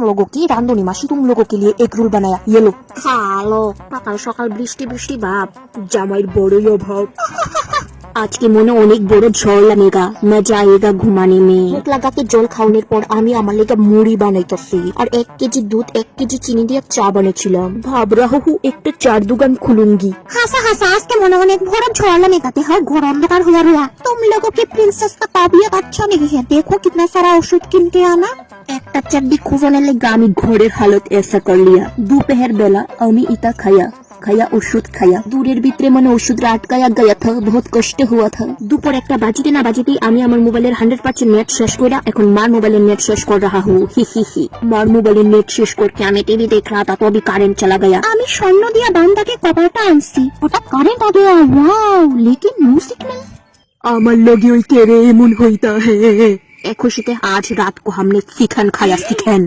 लोगों की रांधुनी मासी तुम लोगों के लिए एक रोल बनाया, ये लो खा लो। সকাল সকাল বৃষ্টি বৃষ্টি ভাব, জামাইয়ের বড়ই অভাব। আজকে মনে অনেক বড় ঝড় লাগেগা, মজা আয়েগা ঘুমানে মে। মুখ লাগাতে জল খাওয়ানোর পর আমি আমার লেগে মুড়ি বানাইতেছি আর 1 কেজি দুধ 1 কেজি চিনি দিয়ে চা বানাইছিলাম। ভাব রাহু একটা চার দোকান খুলুঙ্গি। হাসা হাসা আজকে মনে অনেক বড় ঝড় লাগেগাতে হয়, ঘর অন্ধকার হয়ে রয়া। तुम लोगों की प्रिंसेस का तबीयत अच्छा नहीं है, देखो कितना सारा औषध किन के आना। একটা চাড্ডি খুঁজনে লেগে আমি ঘরের হালত ऐसा कर लिया। दोपहर बेला আমি ইতা খায়া ওষুধ খায়া দূরের ভিতরে মানে ওষুধ আটকায়া গয়া থা, বহুত কষ্ট হুয়া থা। দুপুর একটা বাজিতে না বাজিতেই আমি আমার মোবাইলের 100% নেট শেষ করে এখন মার মোবাইলের নেট শেষ कर रहा हूँ। হি মার মোবাইলের নেট শেষ করকে আমি টিভি দেখ रहा था तो अभी কারেন্ট চলা गया। আমি স্বর্ণ দিয়া বান্দাকে কভারটা আনছি, হঠাৎ কারেন্ট आ गया। वाओ लेकिन नो सिग्नल। আমার লগে ওই কেরে এমন হইতা হে। এক খুশিতে আজ রাত को हमने चिकन खाया चिकन।